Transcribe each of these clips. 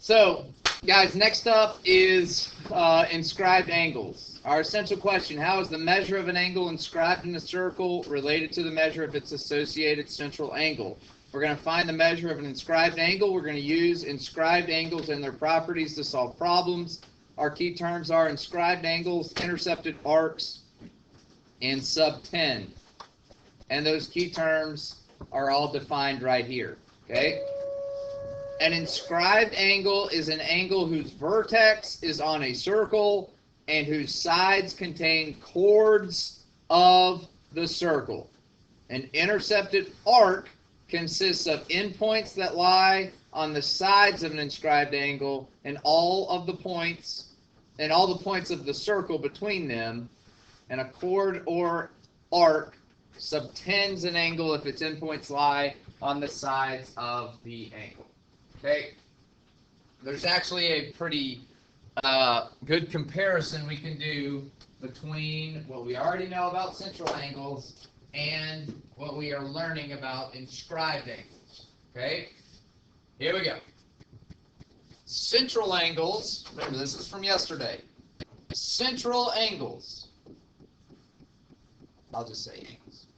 So, guys, next up is inscribed angles. Our essential question: how is the measure of an angle inscribed in a circle related to the measure of its associated central angle? We're going to find the measure of an inscribed angle. We're going to use inscribed angles and their properties to solve problems. Our key terms are inscribed angles, intercepted arcs, and subtend. And those key terms are all defined right here. Okay? An inscribed angle is an angle whose vertex is on a circle and whose sides contain chords of the circle. An intercepted arc consists of endpoints that lie on the sides of an inscribed angle and all the points of the circle between them, and a chord or arc subtends an angle if its endpoints lie on the sides of the angle. Okay, there's actually a pretty good comparison we can do between what we already know about central angles and what we are learning about inscribed angles. Okay, here we go. Central angles, remember this is from yesterday. Central angles, I'll just say angles.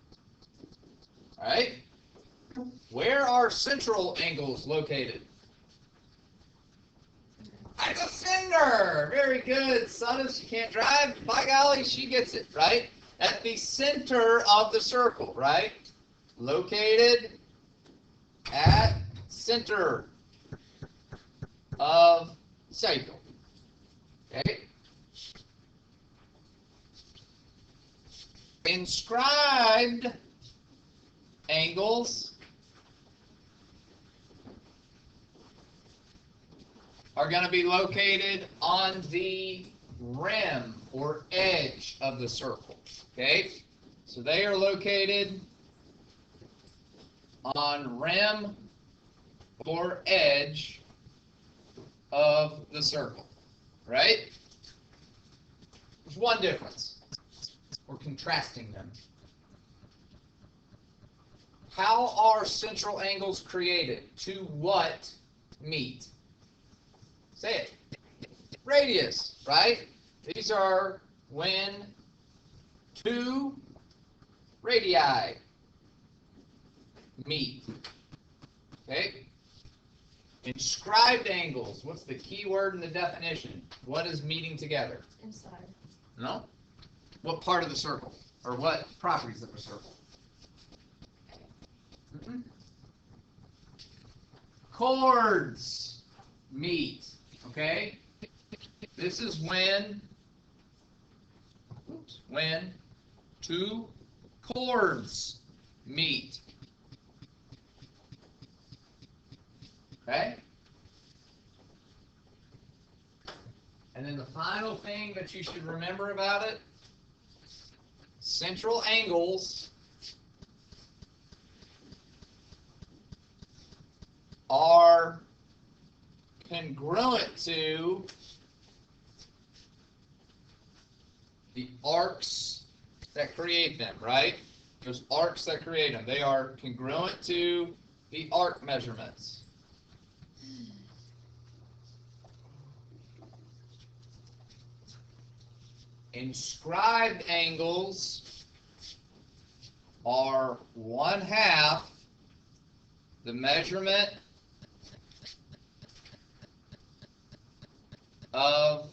All right, where are central angles located? At the center. Very good. Son, she can't drive. By golly, she gets it, right? At the center of the circle, right? Located at center of circle. Okay? Inscribed angles are going to be located on the rim or edge of the circle. Okay? So they are located on rim or edge of the circle. Right? There's one difference. We're contrasting them. How are central angles created? To what meet? Say it. Radius, right? These are when two radii meet. Okay? Inscribed angles. What's the key word in the definition? What is meeting together? Inside. No? What part of the circle? Or what properties of the circle? Chords meet. Okay? This is when two chords meet. Okay? And then the final thing that you should remember about it, central angles are congruent to the arcs that create them, right? Those arcs that create them. They are congruent to the arc measurements. Inscribed angles are 1/2 the measurement of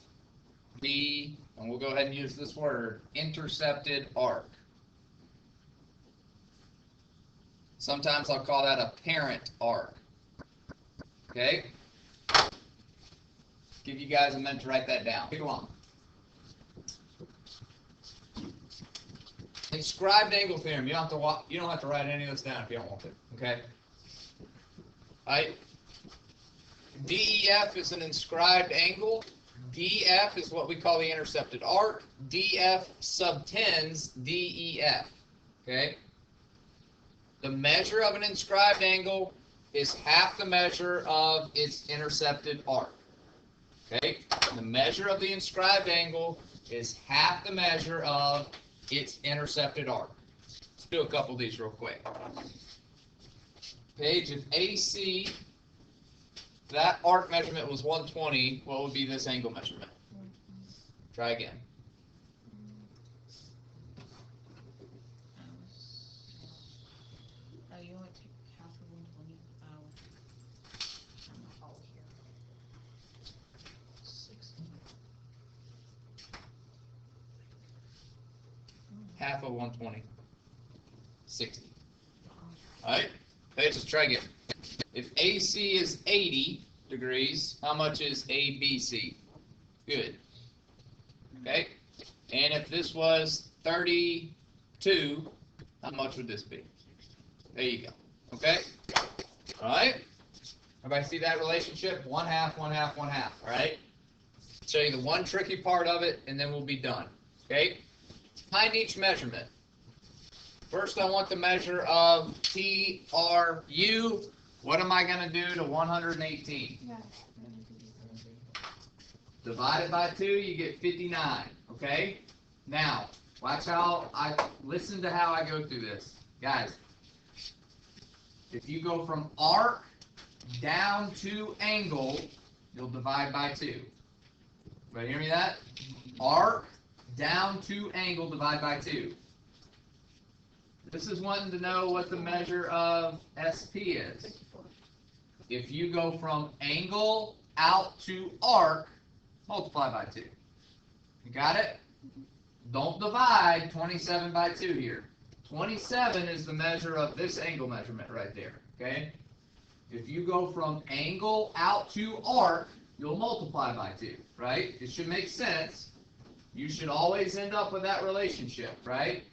the, and we'll go ahead and use this word, intercepted arc. Sometimes I'll call that a parent arc. Okay? Give you guys a minute to write that down. Go on. Inscribed angle theorem. You don't have to write any of this down if you don't want to. Okay? All right. DEF is an inscribed angle. DF is what we call the intercepted arc. DF subtends DEF. Okay? The measure of an inscribed angle is half the measure of its intercepted arc. Okay? The measure of the inscribed angle is half the measure of its intercepted arc. Let's do a couple of these real quick. Page of AC that arc measurement was 120, what would be this angle measurement? Try again. You want to take half of 120. All here. 60. Half of 120. 60. Alright? Okay, just try again. If AC is 80 degrees, how much is ABC? Good. Okay? And if this was 32, how much would this be? There you go. Okay? Alright? Everybody see that relationship? 1/2, 1/2, 1/2. Alright? Show you the one tricky part of it, and then we'll be done. Okay? Find each measurement. First, I want the measure of TRU. What am I going to do to 118? Divided by 2, you get 59. Okay? Now, watch how listen to how I go through this. Guys, if you go from arc down to angle, you'll divide by 2. Everybody hear me that? Arc down to angle, divide by 2. This is wanting to know what the measure of SP is. If you go from angle out to arc, multiply by 2. You got it? Don't divide 27 by 2 here. 27 is the measure of this angle measurement right there. Okay? If you go from angle out to arc, you'll multiply by 2, right? It should make sense. You should always end up with that relationship, right?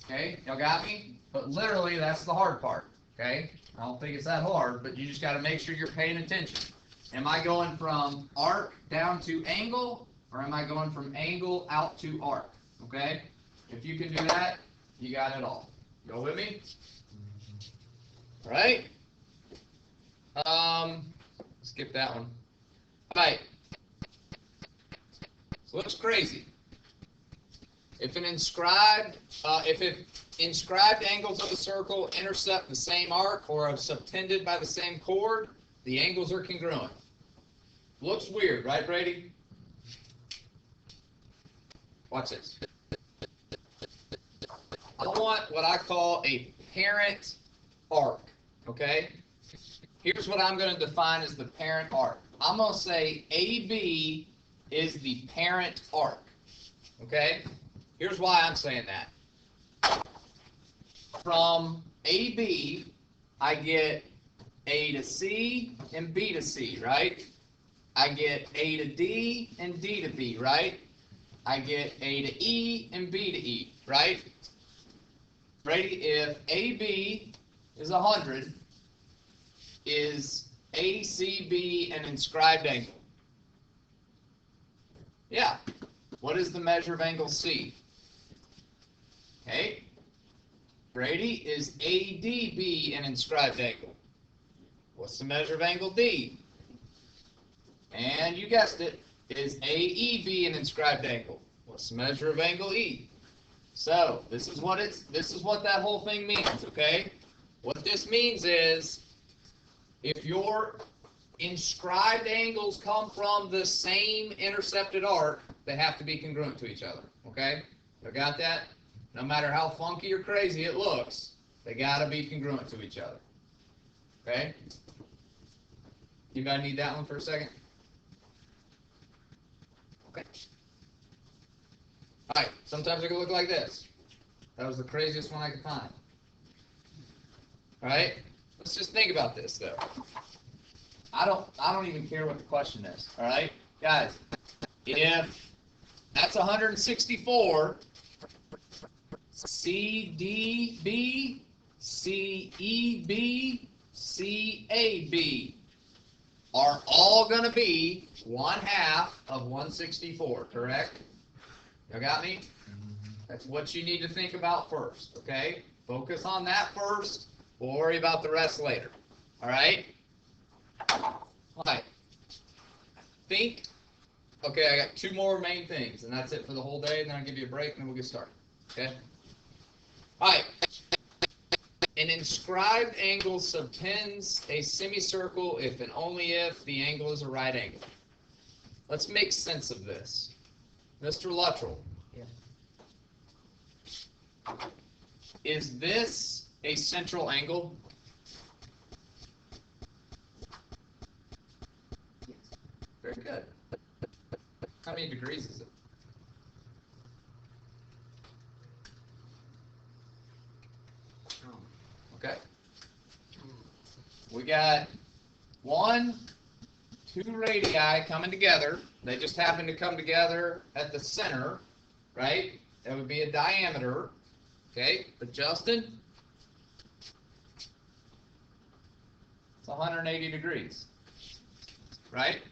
Okay, y'all got me? But literally, that's the hard part, okay? I don't think it's that hard, but you just got to make sure you're paying attention. Am I going from arc down to angle, or am I going from angle out to arc, okay? If you can do that, you got it all. Go with me? All right? Skip that one. All right. So looks crazy. If inscribed angles of a circle intercept the same arc or are subtended by the same chord, the angles are congruent. Looks weird, right, Brady? Watch this. I want what I call a parent arc, okay? Here's what I'm going to define as the parent arc. I'm going to say AB is the parent arc, okay? Here's why I'm saying that. From AB, I get A to C and B to C, right? I get A to D and D to B, right? I get A to E and B to E, right? Ready? If AB is 100, is ACB an inscribed angle? Yeah. What is the measure of angle C? Okay. Brady, is ADB an inscribed angle? What's the measure of angle D? And you guessed it, is AEB an inscribed angle? What's the measure of angle E? So this is what that whole thing means, okay? What this means is if your inscribed angles come from the same intercepted arc, they have to be congruent to each other, okay? You got that? No matter how funky or crazy it looks, they got to be congruent to each other, okay? Anybody need that one for a second? Okay. All right, sometimes it can look like this. That was the craziest one I could find. All right, let's just think about this though. I don't even care what the question is. All right, guys, if that's 164, CDB, CEB, CAB are all going to be 1/2 of 164, correct? You got me? That's what you need to think about first, okay? Focus on that first. We'll worry about the rest later. All right? All right. Think. Okay, I got 2 more main things, and that's it for the whole day, and then I'll give you a break, and then we'll get started. Okay? All right. An inscribed angle subtends a semicircle if and only if the angle is a right angle. Let's make sense of this. Mr. Luttrell. Yes. Is this a central angle? Yes. Very good. How many degrees is it? Okay. We got 2 radii coming together. They just happen to come together at the center, right? That would be a diameter. Okay, but Justin, it's 180 degrees, right?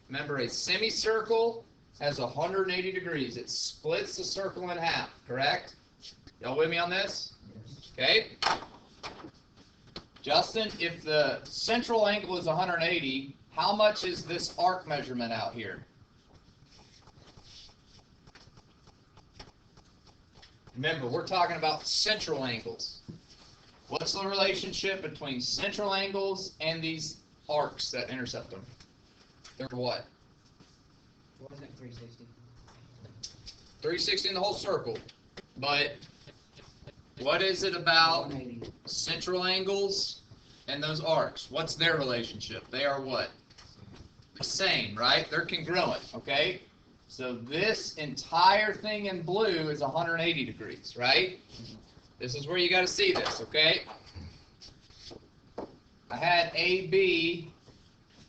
Remember, a semicircle has 180 degrees. It splits the circle in half, correct? Y'all with me on this? Yes. Okay. Justin, if the central angle is 180, how much is this arc measurement out here? Remember, we're talking about central angles. What's the relationship between central angles and these arcs that intercept them? They're what? Wasn't it 360? 360 in the whole circle. But what is it about 180. central angles and those arcs? What's their relationship? They are what? The same, right? They're congruent, okay? So this entire thing in blue is 180 degrees, right? This is where you got to see this, okay? I had AB,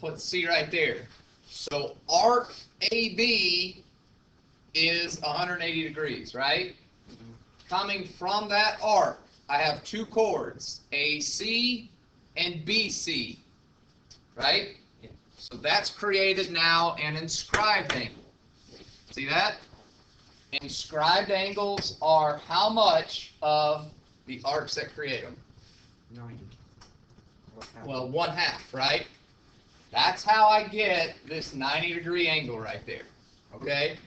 put C right there. So arc AB is 180 degrees, right? Coming from that arc, I have 2 chords, AC and BC, right? Yeah. So that's created now an inscribed angle. See that? Inscribed angles are how much of the arcs that create them? 90. Well, 1/2, right? That's how I get this 90-degree angle right there, okay?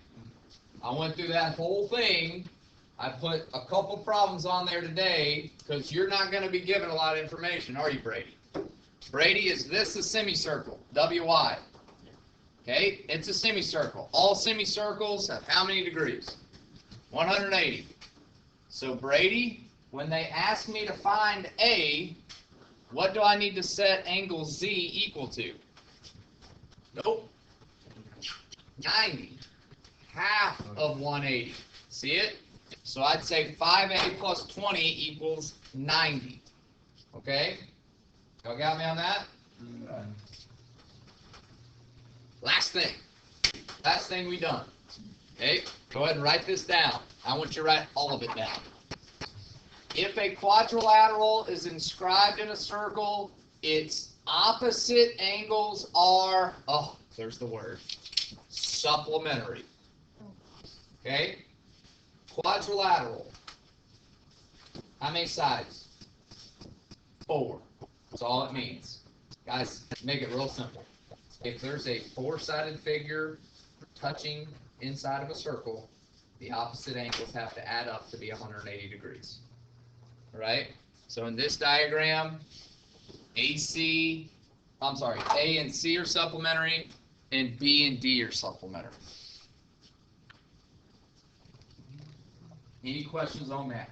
I went through that whole thing. I put a couple problems on there today because you're not going to be given a lot of information, are you, Brady? Brady, is this a semicircle? WI. Okay, it's a semicircle. All semicircles have how many degrees? 180. So Brady, when they ask me to find A, what do I need to set angle Z equal to? Nope. 90. Half of 180. See it? So I'd say 5A plus 20 equals 90. Okay? Y'all got me on that? Last thing we done. Okay? Go ahead and write this down. I want you to write all of it down. If a quadrilateral is inscribed in a circle, its opposite angles are, oh, there's the word, supplementary. Okay? Quadrilateral. How many sides? 4. That's all it means. Guys, make it real simple. If there's a 4-sided figure touching inside of a circle, the opposite angles have to add up to be 180 degrees. All right? So in this diagram, A and C are supplementary, and B and D are supplementary. Any questions on that?